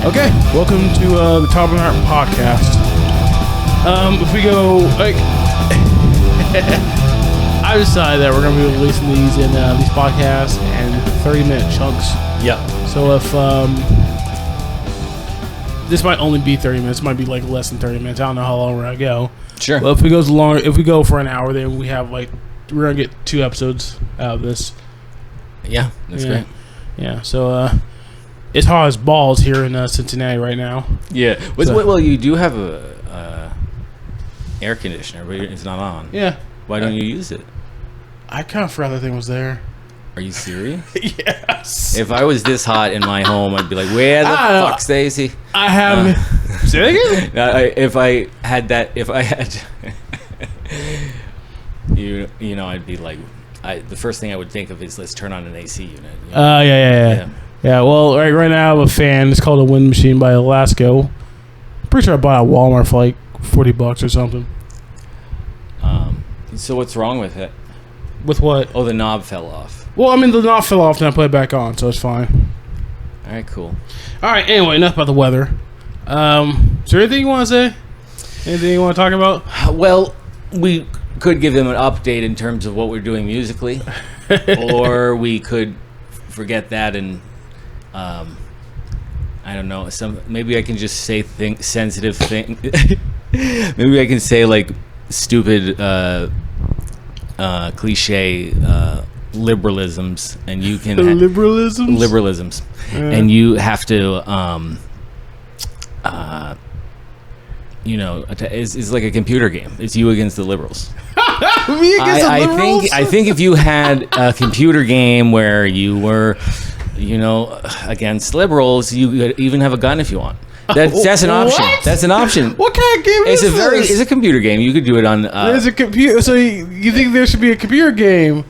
Okay, welcome to the Taubnernaut podcast. If we go, like, I decided that we're going to be releasing these in these podcasts in 30-minute chunks. Yeah. So if this might only be 30 minutes, might be like less than 30 minutes. I don't know how long we're going to go. Sure. But if we go for an hour, then we have we're going to get 2 episodes out of this. Yeah, that's great. Yeah, so it's hot as balls here in Cincinnati right now. Yeah. Well, you do have a air conditioner, but it's not on. Yeah. Why don't you use it? I kind of forgot that thing was there. Are you serious? Yes. If I was this hot in my home, I'd be like, where the fuck, Stacy? I have... Say it again? If I had... you know, I'd be like... the first thing I would think of is let's turn on an AC unit. You know? Yeah. Well, right now I have a fan. It's called a Wind Machine by Alaska. Pretty sure I bought it at Walmart for like $40 or something. So what's wrong with it? With what? Oh, the knob fell off. Well, I mean, the knob fell off and I put it back on, so it's fine. All right, cool. All right, anyway, enough about the weather. Is there anything you want to say? Anything you want to talk about? Well, we could give them an update in terms of what we're doing musically, or we could forget that and I don't know. Maybe I can just say sensitive thing. Maybe I can say like stupid cliche liberalisms, and you can liberalisms, and you have to you know, it's like a computer game. It's you against the liberals. I think if you had a computer game where you were, you know, against liberals, you could even have a gun if you want. That's an option. What? That's an option. What kind of game is this? It's a computer game. You could do it on. There's a computer. So you think there should be a computer game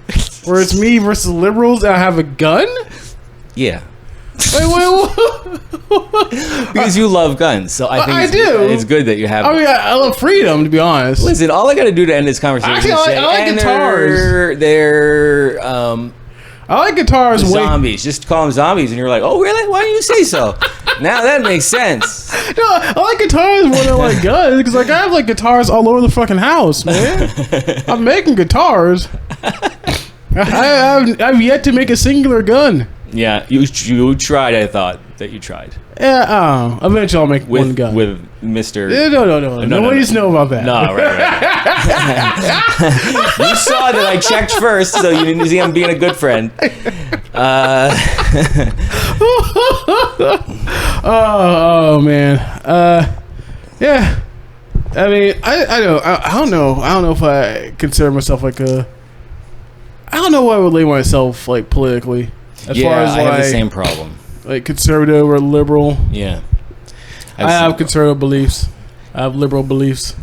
where it's me versus liberals and I have a gun? Yeah. Wait. Because you love guns, so I think it's good that you have. I mean, I love freedom, to be honest. Listen, all I got to do to end this conversation is say, I like guitars. They're I like guitars. Zombies. Just call them zombies, and you're like, oh, really? Why do you say so? Now that makes sense. No, I like guitars more than I like guns, because like I have like guitars all over the fucking house, man. I'm making guitars. I've yet to make a singular gun. Yeah, you tried. I thought that you tried. Yeah, eventually I'll make one gun with Mr. No. Nobody's know about that. No, right. You saw that I checked first, so you didn't see I'm being a good friend. Oh man. Yeah. I mean, I don't know if I consider myself like a. I don't know what I would label myself like politically. As far as I have the same problem. Like conservative or liberal. Yeah. I have conservative beliefs. I have liberal beliefs.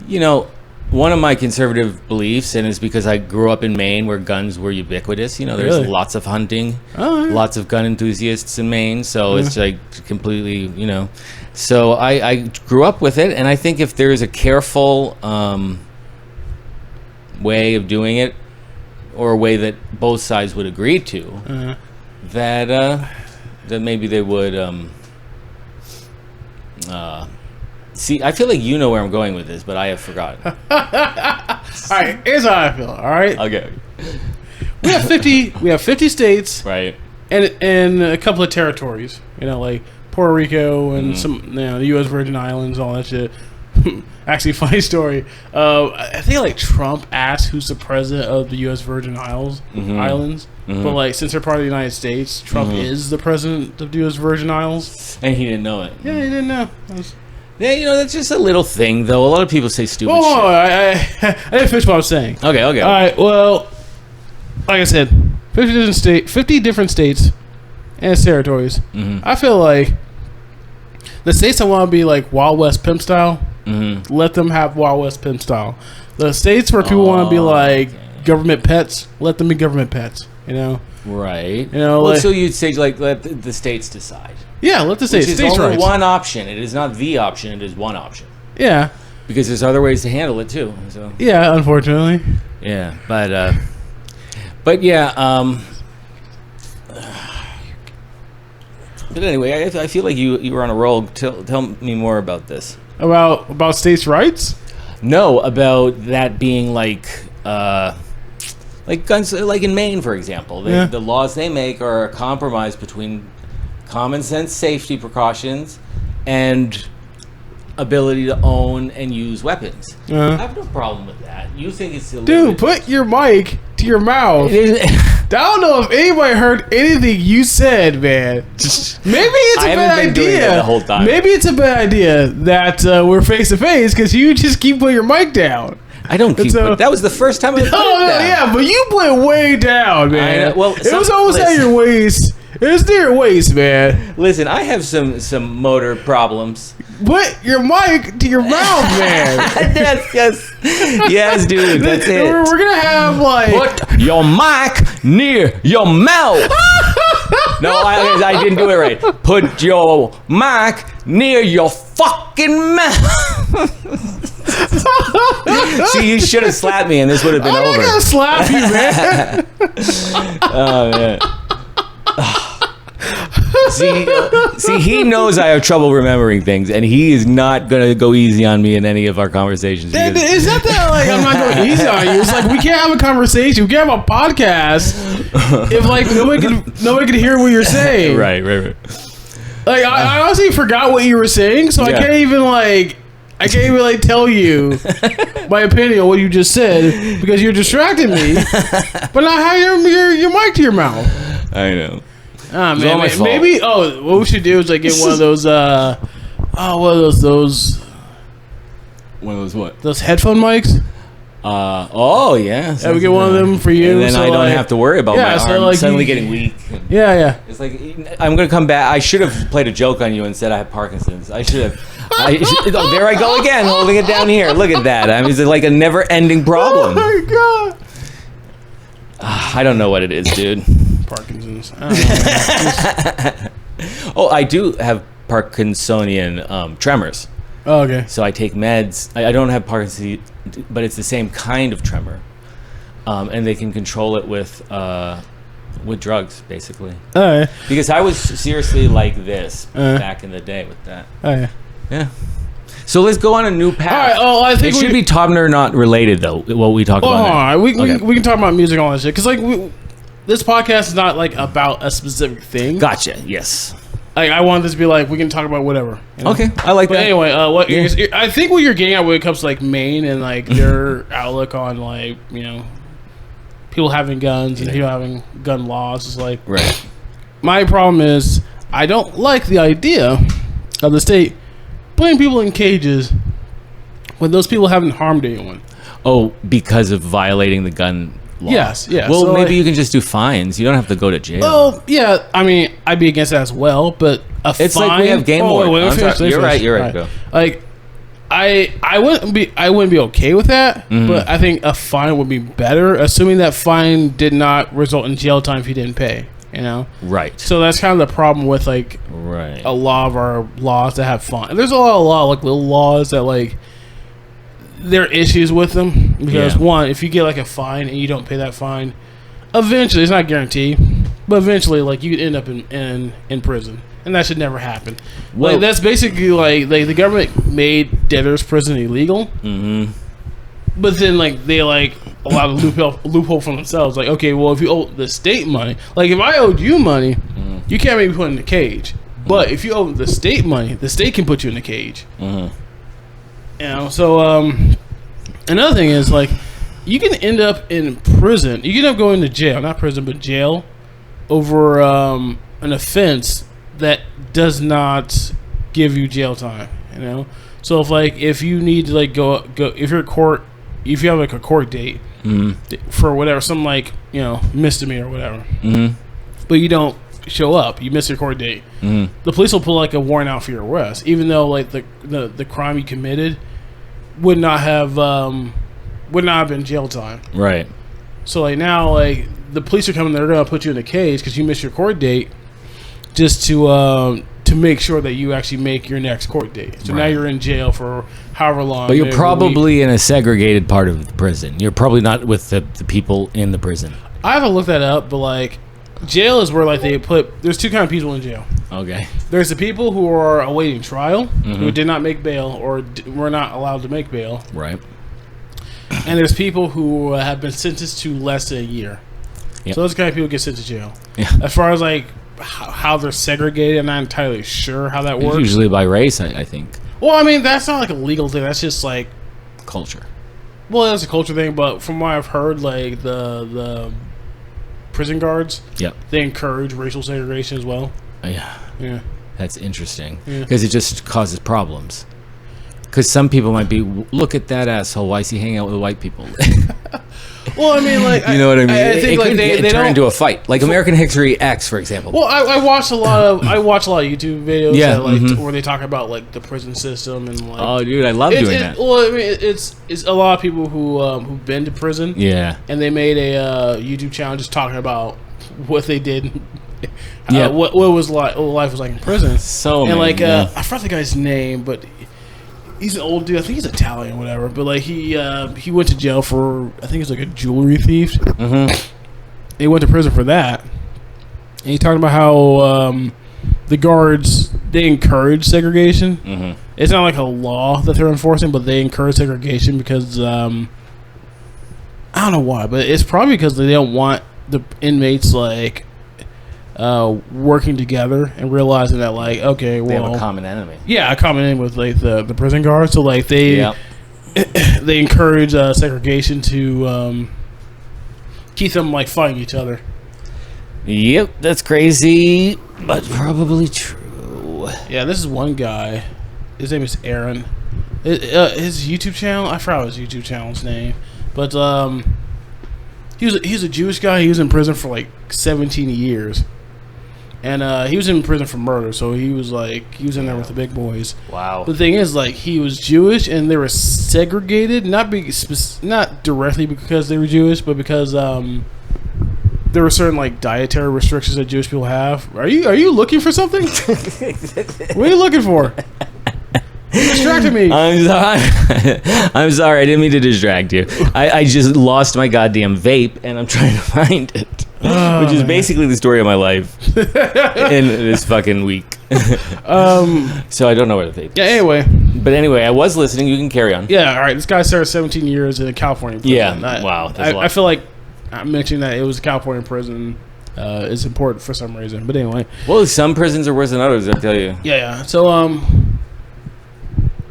You know, one of my conservative beliefs, and it's because I grew up in Maine where guns were ubiquitous. You know, there's lots of hunting, lots of gun enthusiasts in Maine. So it's like completely, you know. So I grew up with it, and I think if there's a careful way of doing it, or a way that both sides would agree to, that maybe they would. See, I feel like you know where I'm going with this, but I have forgotten. All right, here's how I feel. All right. Okay. We have 50. We have 50 states, right, and a couple of territories. You know, like Puerto Rico and some, you know, the U.S. Virgin Islands, all that shit. Actually, funny story. I think like Trump asked who's the president of the U.S. Virgin Islands, but like since they're part of the United States, Trump is the president of the U.S. Virgin Islands, and he didn't know it. Yeah, he didn't know. Yeah, you know, that's just a little thing, though. A lot of people say stupid shit. I didn't finish what I was saying. Okay. All right. Well, like I said, 50 different states and territories. I feel like the states that want to be like Wild West pimp style. Let them have Wild West pimp style. The states where people want to be like government pets, let them be government pets. You know, right? You know, well, so you'd say like let the states decide. Yeah, let the states. Which is only one option. It is not the option. It is one option. Yeah, because there's other ways to handle it too. So yeah, unfortunately. Yeah, but yeah. But anyway, I feel like you were on a roll. Tell me more about this. About states' rights? No, about that being like guns, like in Maine, for example. The laws they make are a compromise between common sense safety precautions and ability to own and use weapons. I have no problem with that. You think it's illegal? Dude, put your mic to your mouth. I don't know if anybody heard anything you said, man. Maybe it's a bad idea. The whole time. Maybe it's a bad idea that we're face to face because you just keep putting your mic down. I don't keep. That was the first time I put it down. Yeah, but you put it way down, man. Well, it was almost at your waist. It was near your waist, man. Listen, I have some motor problems. Put your mic to your mouth, man. yes, dude. That's it. We're gonna have put your mic near your mouth. No, I didn't do it right. Put your mic near your fucking mouth. See, you should have slapped me, and this would have been over. I'm not gonna slap you, man. Oh man. See, he knows I have trouble remembering things, and he is not gonna go easy on me in any of our conversations. It's not that I'm not going easy on you. It's like we can't have a conversation. We can't have a podcast if nobody can hear what you're saying. Right. Like I honestly forgot what you were saying, so I can't even tell you my opinion on what you just said because you're distracting me. But not having your mic to your mouth. I know. Oh man, maybe. What we should do is get one of those. One of those what? Those headphone mics. Yeah. We get one of them for you, and then I don't have to worry about my arm suddenly getting weak. Yeah. It's like I'm gonna come back. I should have played a joke on you and said I have Parkinson's. I should have. There I go again, holding it down here. Look at that. I mean, it's like a never-ending problem. Oh my god. I don't know what it is, dude. Parkinson's. I do have Parkinsonian tremors. Oh, okay. So I take meds. I don't have Parkinson's, but it's the same kind of tremor, and they can control it with drugs, basically. Oh yeah. Because I was seriously like this back in the day with that. Oh yeah. Yeah. So let's go on a new path. All right. I think it should be Taubnernaut related, though. What we talk about. All right. We can talk about music and all that shit. Because this podcast is not about a specific thing. Gotcha. Yes. I want this to be we can talk about whatever. You know? Okay, I like that. Anyway, I think what you're getting at when it comes to Maine and their outlook on people having guns and people having gun laws is right. My problem is I don't like the idea of the state putting people in cages when those people haven't harmed anyone. Oh, because of violating the gun law. Yes. Well, so maybe you can just do fines. You don't have to go to jail. Well, yeah. I mean, I'd be against that as well, but it's fine. Like we have game war. You're right. Go. I wouldn't be okay with that, but I think a fine would be better, assuming that fine did not result in jail time if you didn't pay. Right. So that's kind of the problem with a lot of our laws that have fine. There's a lot of little laws that there are issues with them because one, if you get a fine and you don't pay that fine, eventually it's not guaranteed, but eventually you could end up in prison, and that should never happen. Well, that's basically the government made debtors prison illegal. Mm-hmm. But then, they allow the loophole for themselves. Okay, well, if you owe the state money, if I owed you money, you can't make me put in a cage. But if you owe the state money, the state can put you in a cage. So another thing is you can end up in prison. You can end up going to jail, not prison, but jail, over an offense that does not give you jail time. So if you need to go if you're at court. If you have a court date for whatever, some misdemeanor or whatever, but you don't show up, you miss your court date, the police will pull a warrant out for your arrest, even though the crime you committed would not have been jail time. Right. So now the police are coming, they're gonna put you in a cage because you missed your court date, just to make sure that you actually make your next court date. So now you're in jail for however long. But you're probably in a segregated part of the prison. You're probably not with the people in the prison. I haven't looked that up, but jail is where they put. There's two kind of people in jail. Okay. There's the people who are awaiting trial, who did not make bail or were not allowed to make bail. Right. And there's people who have been sentenced to less than a year. Yep. So those kind of people get sent to jail. Yeah. As far as like how they're segregated, I'm not entirely sure how that works. Usually by race, I think. Well, I mean, that's not like a legal thing. That's just like Culture. Well, that's a culture thing, but from what I've heard, like the prison guards, they encourage racial segregation as well. Yeah. That's interesting because it just causes problems. Because some people might be, look at that asshole. Why is he hanging out with white people? Well, I mean, like you know what I mean. I think like they turn into a fight, like American History X, for example. Well, I watch a lot of YouTube videos that, like where they talk about like the prison system and like. Oh, dude, I love doing that. Well, I mean, it's a lot of people who've been to prison. Yeah. And they made a YouTube channel just talking about what they did. What life was like in prison. So and like I forgot the guy's name, but. He's an old dude. I think he's Italian or whatever. But like he went to jail for, I think it's like a jewelry thief. He went to prison for that. And he talked about how the guards, they encourage segregation. It's not like a law that they're enforcing, but they encourage segregation because I don't know why, but it's probably because they don't want the inmates like working together and realizing that like, okay, well, they have a common enemy. Yeah, a common enemy with like the prison guards. So like they they encourage segregation to keep them like fighting each other. Yep, that's crazy, but probably true. Yeah, this is one guy. His name is Aaron. His YouTube channel, I forgot his YouTube channel's name, but he's a Jewish guy. He was in prison for like 17 years. And he was in prison for murder, so he was in there with the big boys. Wow. The thing is, like, he was Jewish, and they were segregated, not directly because they were Jewish, but because there were certain like dietary restrictions that Jewish people have. Are you looking for something? What are you looking for? You distracted me. I'm sorry. I'm sorry. I didn't mean to distract you. I just lost my goddamn vape, and I'm trying to find it. Which is basically the story of my life in this fucking week. So I don't know where the vape is. Yeah, anyway. But anyway, I was listening. You can carry on. Yeah, all right. This guy served 17 years in a California prison. Yeah, wow. I feel like mentioning that it was a California prison is important for some reason. But anyway. Well, some prisons are worse than others, I tell you. Yeah. So,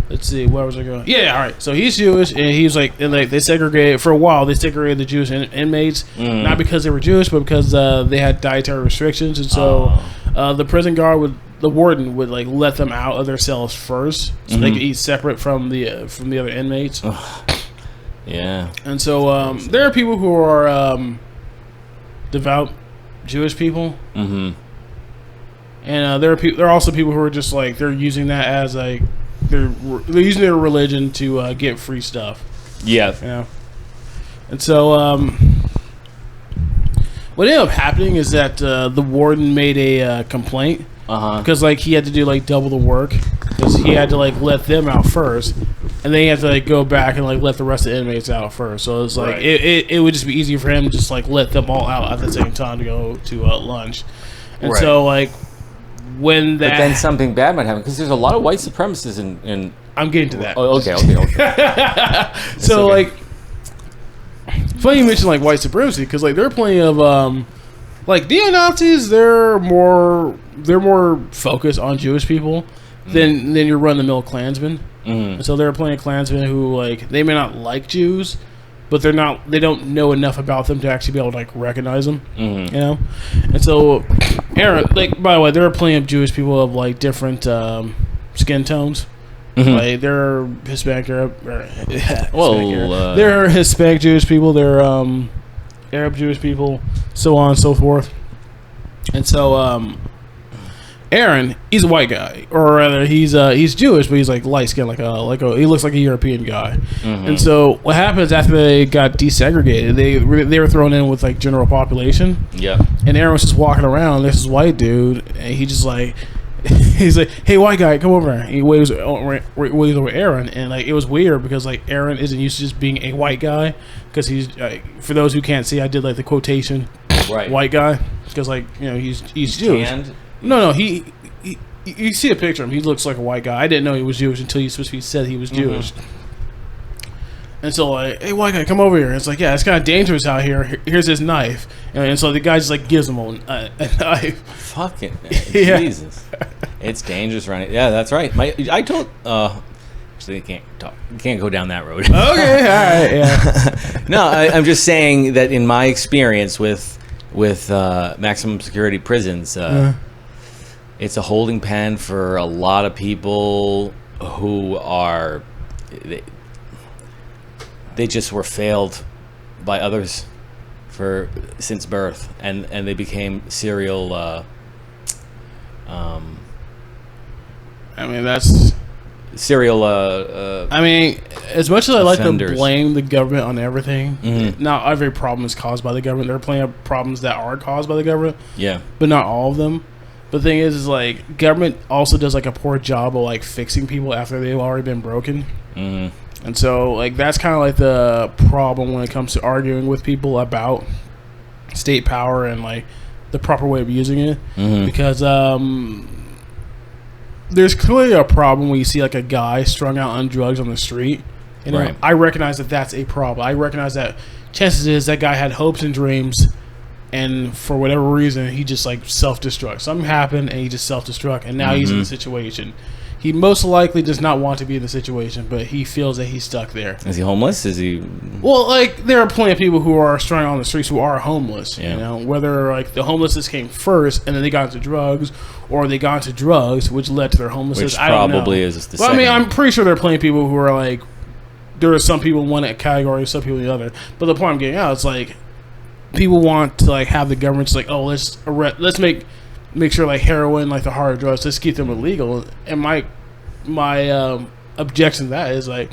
let's see, where was I going? Yeah, all right. So he's Jewish, and he's like, they segregated for a while. They segregated the Jewish inmates, not because they were Jewish, but because they had dietary restrictions, and so the prison guard the warden would like let them out of their cells first, so they could eat separate from the other inmates. Yeah. And so there are people who are devout Jewish people, and there are also people who are just like they're using that as like. They're using their religion to get free stuff. Yeah. You know? And so what ended up happening is that the warden made a complaint because like he had to do like double the work because he had to like let them out first, and then he had to like go back and like let the rest of the inmates out first. So it's like it would just be easier for him to just like let them all out at the same time to go to lunch. And so like. But then something bad might happen because there's a lot of white supremacists in I'm getting to that. Oh, okay. So like, funny you mentioned like white supremacy because like there are plenty of like neo-Nazis. They're more focused on Jewish people than your run-of-the-mill Klansmen. And so there are plenty of Klansmen who like they may not like Jews, but they don't know enough about them to actually be able to like recognize them, you know. And so, Aaron, like by the way, there are plenty of Jewish people of like different skin tones. Like there are Hispanic, there are Hispanic Jewish people, there are Arab Jewish people, so on and so forth. And so, Aaron, he's a white guy, or rather, he's Jewish, but he's like light skinned, like he looks like a European guy. And so, what happens after they got desegregated? They were thrown in with like general population. Yeah. And Aaron was just walking around. There's this white dude, and he just like he's like, "Hey, white guy, come over." And he waves over Aaron, and like it was weird because like Aaron isn't used to just being a white guy because he's for those who can't see, I did like the quotation, white guy, because like you know he's Jewish. Tanned? No, he you see a picture of him. He looks like a white guy. I didn't know he was Jewish until he said he was Jewish. And so, like, hey, white guy, come over here. And it's like, yeah, it's kind of dangerous out here. Here's his knife. And so the guy just, like, gives him a knife. Fucking Jesus. It's dangerous running. Yeah, that's right. I told... actually, I can't talk. You can't go down that road. Okay, all right, yeah. No, I'm just saying that in my experience with maximum security prisons, it's a holding pen for a lot of people who are... They just were failed by others since birth, and they became serial. I mean, that's serial. I mean, as much as I like to blame the government on everything, not every problem is caused by the government. There are plenty of problems that are caused by the government. Yeah, but not all of them. But the thing is like government also does like a poor job of like fixing people after they've already been broken. And so, like, that's kind of like the problem when it comes to arguing with people about state power and like the proper way of using it, because there's clearly a problem when you see like a guy strung out on drugs on the street. You know, I recognize that that's a problem. I recognize that chances is that guy had hopes and dreams, and for whatever reason, he just like self-destruct. Something happened, and he just self-destruct, and now he's in the situation. He most likely does not want to be in the situation, but he feels that he's stuck there. Is he homeless? Is he... Well, like, there are plenty of people who are strung on the streets who are homeless, you know? Whether, like, the homelessness came first, and then they got into drugs, or they got into drugs, which led to their homelessness. Which probably is the second. I mean, I'm pretty sure there are plenty of people who are, like... There are some people in one category, some people in the other. But the point I'm getting out is, like, people want to, like, have the government just like, oh, let's make sure like heroin, like the harder drugs, let's keep them illegal. And my objection to that is like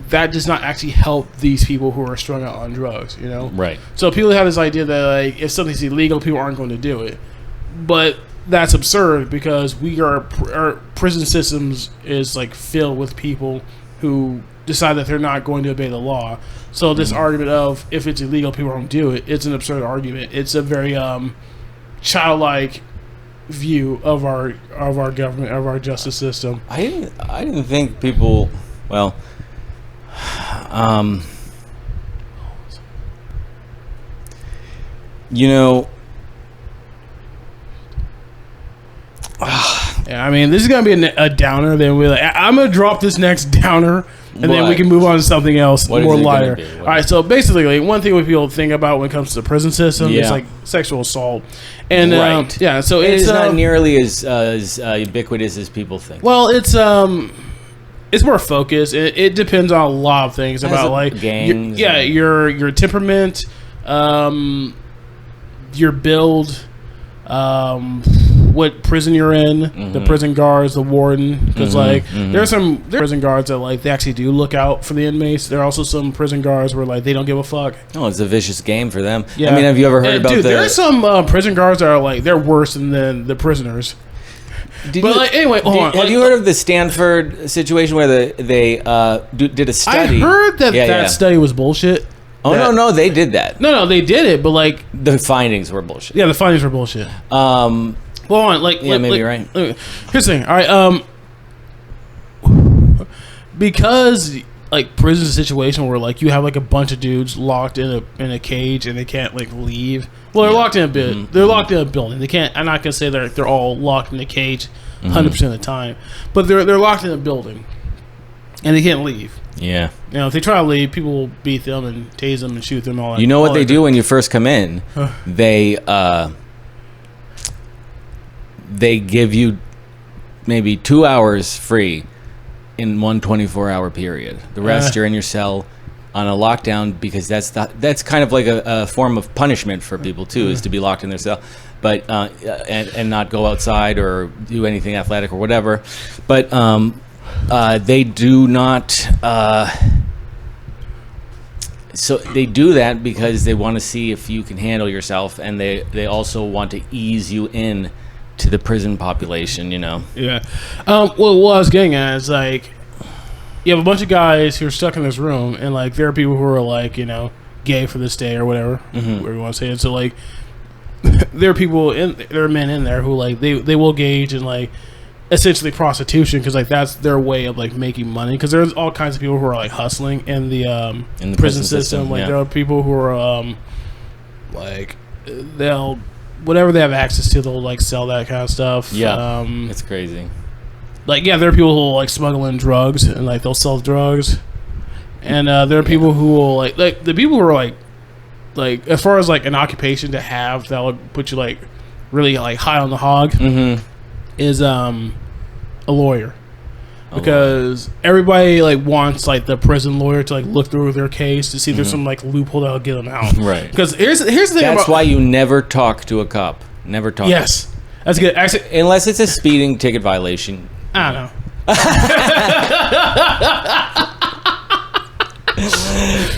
that does not actually help these people who are strung out on drugs, you know? Right. So people have this idea that like if something's illegal, people aren't going to do it. But that's absurd because our prison systems is like filled with people who decide that they're not going to obey the law. So this argument of if it's illegal, people won't do it, it's an absurd argument. It's a very childlike view of our government, of our justice system. I didn't think people. Well, you know. Yeah, I mean, this is gonna be a downer. Then I'm gonna drop this next downer, and then we can move on to something else more lighter. All right, so basically, like, one thing people think about when it comes to the prison system is like sexual assault, and so it's not nearly as ubiquitous as people think. Well, it's more focused. It depends on a lot of things about like gangs. Your temperament, your build. What prison you're in, the prison guards, the warden, because there are some prison guards that like they actually do look out for the inmates. There are also some prison guards where like they don't give a fuck. Oh, it's a vicious game for them. Yeah. I mean, have you ever heard about there are some prison guards that are like they're worse than the prisoners. Anyway, hold on. Have you heard of the Stanford situation where they did a study? I heard that study was bullshit. Oh, no, they did that. No, they did it, but like the findings were bullshit. Yeah, the findings were bullshit. Well, hold on, maybe you're right. Here's the thing. All right, because like prison is a situation where like you have like a bunch of dudes locked in a cage and they can't like leave. Well, they're locked in a bit. They're locked in a building. They can't. I'm not gonna say they're all locked in a cage 100% of the time, but they're locked in a building and they can't leave. Yeah. You know, if they try to leave, people will beat them and tase them and shoot them all. You know what they do when you first come in? They give you maybe 2 hours free in one 24-hour period. The rest you're in your cell on a lockdown because that's kind of like a form of punishment for people too, is to be locked in their cell, but and not go outside or do anything athletic or whatever. But they do not. So they do that because they want to see if you can handle yourself, and they also want to ease you in to the prison population, you know. Yeah. Well, what I was getting at is like, you have a bunch of guys who are stuck in this room, and like there are people who are like, you know, gay for this day or whatever, whatever you want to say it. So like, there are men in there who like they will gauge and like essentially prostitution, because like that's their way of like making money, because there's all kinds of people who are like hustling in the prison system. Like there are people who are like they'll whatever they have access to, they'll like sell that kind of stuff. It's crazy. Like there are people who will like smuggle in drugs, and like they'll sell drugs, and there are people who will like the people who are like as far as like an occupation to have that would put you like really like high on the hog is a lawyer, because everybody like wants like the prison lawyer to like look through their case to see if there's some like loophole that'll get them out. Right. Because here's the thing. That's why you never talk to a cop. Never talk. Yes, that's good. Actually, unless it's a speeding ticket violation. I don't know.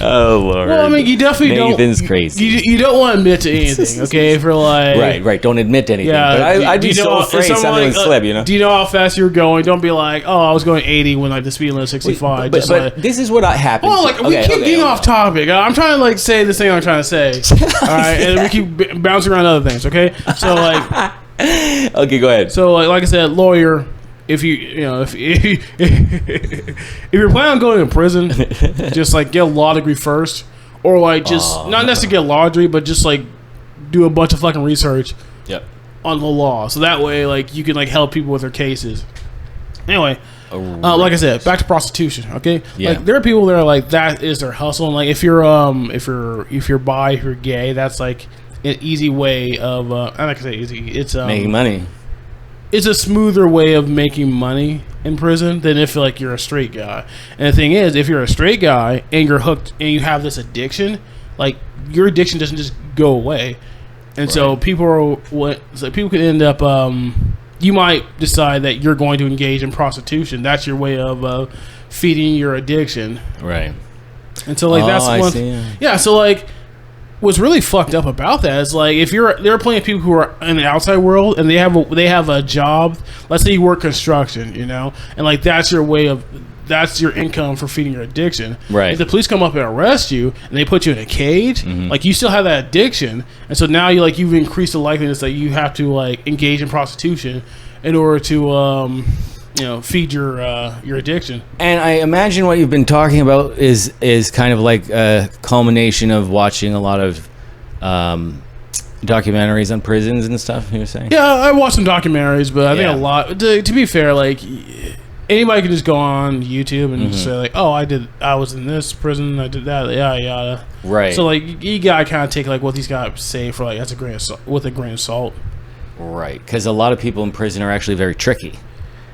Oh Lord. Well, I mean, you definitely Nathan's crazy. You don't want to admit to anything, okay? For like right. Don't admit to anything. Yeah, but I'd be so afraid something would slip. You know. Do you know how fast you were going? Don't be like, oh, I was going 80 when like the speed limit is 65. But like, this is what happened. Well, like we keep getting off topic. I'm trying to like say this thing I'm trying to say. All right, and we keep bouncing around other things. Okay, so like. Okay, go ahead. So like I said, lawyer. If if you're planning on going to prison, just like get a law degree first, or like just not necessarily get a law degree, but just like do a bunch of fucking research on the law, so that way like you can like help people with their cases. Anyway, like I said, back to prostitution. Okay, like there are people that are like that is their hustle, and like if you're bi, if you're gay, that's like an easy way of I'm not gonna say easy. It's making money. It's a smoother way of making money in prison than if like you're a straight guy. And the thing is, if you're a straight guy and you're hooked and you have this addiction, like your addiction doesn't just go away. And so people could end up you might decide that you're going to engage in prostitution. That's your way of feeding your addiction. Right. And so like that's one. Yeah, so like what's really fucked up about that is like if there are plenty of people who are in the outside world and they have a job. Let's say you work construction, and like that's your income for feeding your addiction. Right. If the police come up and arrest you and they put you in a cage, like you still have that addiction, and so now you've increased the likeliness that you have to like engage in prostitution in order to feed your addiction. And I imagine what you've been talking about is kind of like a culmination of watching a lot of documentaries on prisons and stuff. You're saying? Yeah, I watched some documentaries, but I think a lot. To be fair, like anybody can just go on YouTube and say like, "Oh, I was in this prison, I did that, yada." Right. So like you gotta kind of take like what these guys say for like with a grain of salt. Right, because a lot of people in prison are actually very tricky.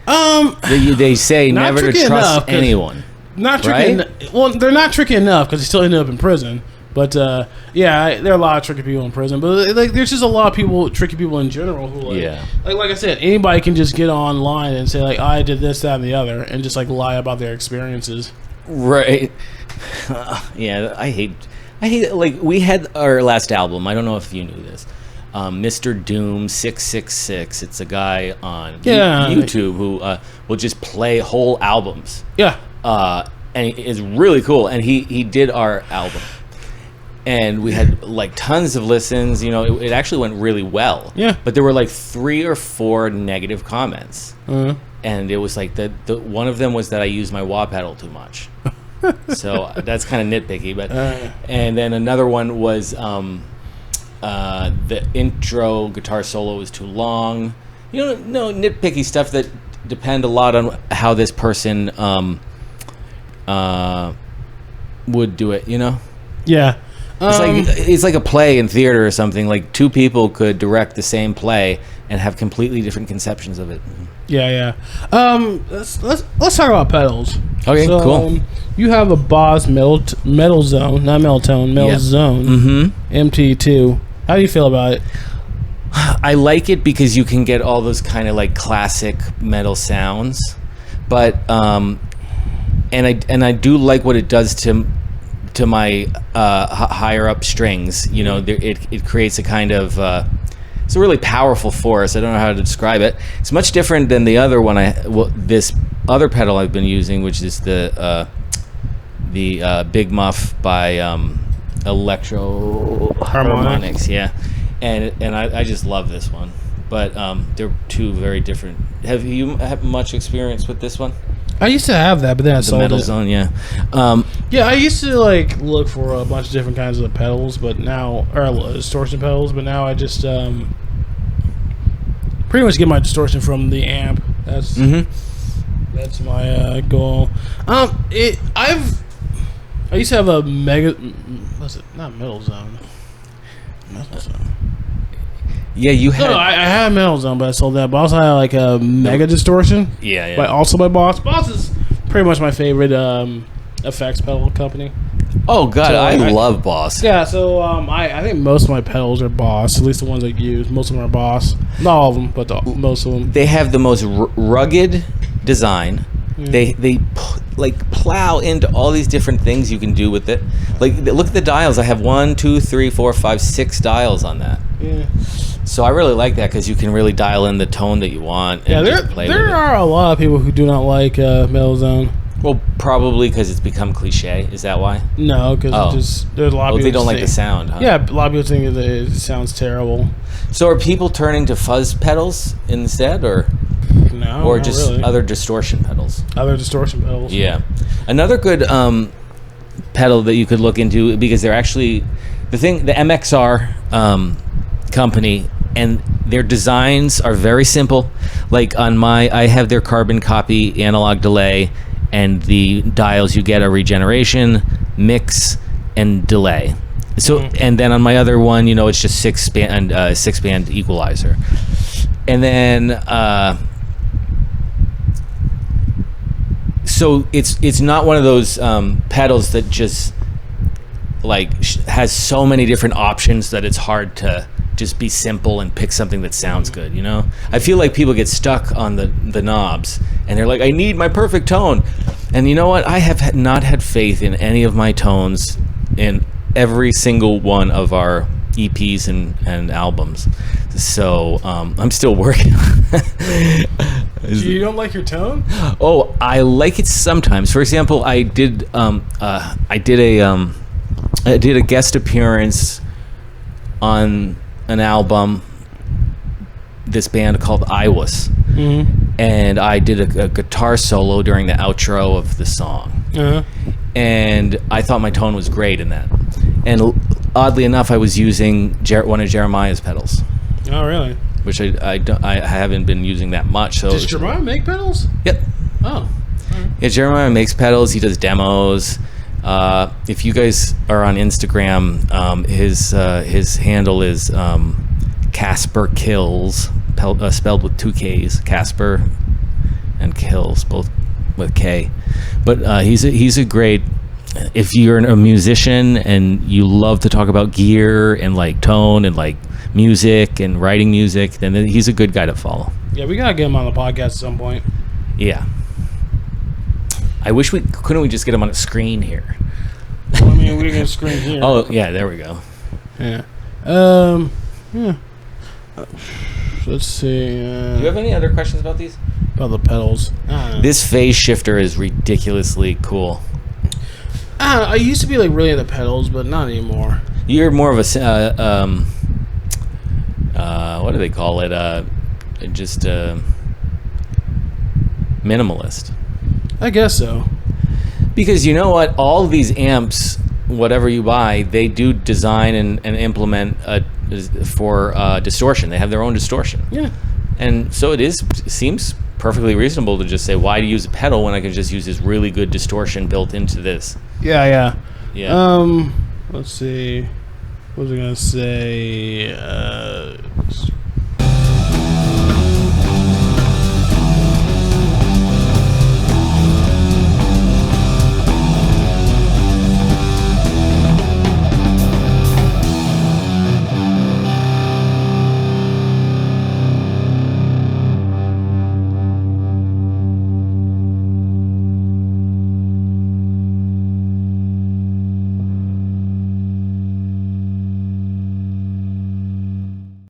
They say never to trust anyone. Not tricky. Right? Well, they're not tricky enough because they still ended up in prison. But there are a lot of tricky people in prison. But like, there's just a lot of tricky people in general who like I said, anybody can just get online and say like, I did this, that, and the other, and just like lie about their experiences. Right. I hate like we had our last album. I don't know if you knew this. Mr. Doom 666. It's a guy on YouTube who will just play whole albums. Yeah. And it's really cool. And he did our album. And we had like tons of listens. It actually went really well. Yeah. But there were like 3 or 4 negative comments. And it was like the one of them was that I used my wah pedal too much. So that's kind of nitpicky. But and then another one was the intro guitar solo was too long. Nitpicky stuff that depend a lot on how this person would do it. Yeah. It's like a play in theater or something. Like 2 people could direct the same play and have completely different conceptions of it. Yeah. Let's talk about pedals. Okay, cool. You have a Boss metal zone, not metal tone, metal zone. MT2. How do you feel about it? I like it because you can get all those kind of like classic metal sounds, but and I do like what it does to my higher up strings. It creates a kind of it's a really powerful force. I don't know how to describe it. It's much different than the other one. This other pedal I've been using, which is the Big Muff by Electro Harmonics. Yeah, and I just love this one. but they're two very different. Have you had much experience with this one? I used to have that, but then I sold Metal it. Zone, yeah. Yeah, I used to like look for a bunch of different kinds of pedals, but now, or distortion pedals, but now I just pretty much get my distortion from the amp. That's my goal. I used to have a mega. What's it? Not Metal Zone. Metal Zone. Yeah, you had. No, I had a Metal Zone, but I sold that. But I also had like a Mega Distortion. Yeah, yeah. By Boss. Boss is pretty much my favorite effects pedal company. Oh God, So, I love Boss. Yeah, so I think most of my pedals are Boss. At least the ones I use. Most of them are Boss. Not all of them, but most of them. They have the most rugged design. They like plow into all these different things you can do with it. Like look at the dials. I have 1, 2, 3, 4, 5, 6 dials on that. Yeah. So I really like that because you can really dial in the tone that you want. And Yeah, just play there with it. are a lot of people who do not like Metal Zone. Well, probably because it's become cliche. Is that why? No, because there's a lot of people they don't who like the sound, huh? Yeah, a lot of people think that it sounds terrible. So are people turning to fuzz pedals instead, or No, just really. other distortion pedals? Other distortion pedals. Yeah. Another good pedal that you could look into, because they're actually the MXR company, and their designs are very simple. Like on I have their carbon copy analog delay, and the dials you get are regeneration, mix, and delay. So and then on my other one, it's just 6-band equalizer, and then so it's not one of those pedals that just like has so many different options that it's hard to just be simple and pick something that sounds good. I feel like people get stuck on the knobs, and they're like, I need my perfect tone. And you know what? I have not had faith in any of my tones in every single one of our EPs and albums. So I'm still working. You don't like your tone? Oh, I like it sometimes. For example, I did a guest appearance on an album, this band called Iwas, and I did a guitar solo during the outro of the song, and I thought my tone was great in that. And oddly enough, I was using one of Jeremiah's pedals. Oh, really? Which I haven't been using that much. So does Jeremiah make pedals? Yep. Oh. Right. Yeah, Jeremiah makes pedals. He does demos. If you guys are on Instagram, his handle is Casper Kills, spelled with 2 K's. Casper and Kills, both with K. But he's a great. If you're a musician and you love to talk about gear and like tone and like music and writing music, then he's a good guy to follow. Yeah, we gotta get him on the podcast at some point. Yeah. I wish couldn't we just get him on a screen here? Well, I mean, we can screen here. Oh yeah, there we go. Yeah. Yeah. Let's see. Do you have any other questions about these? About the pedals. This phase shifter is ridiculously cool. I used to be like really into pedals, but not anymore. You're more of a what do they call it? Just minimalist. I guess so. Because you know what? All of these amps, whatever you buy, they do design and implement for distortion. They have their own distortion. Yeah. And so it seems perfectly reasonable to just say, why use a pedal when I can just use this really good distortion built into this? Yeah. Let's see. What was I gonna say?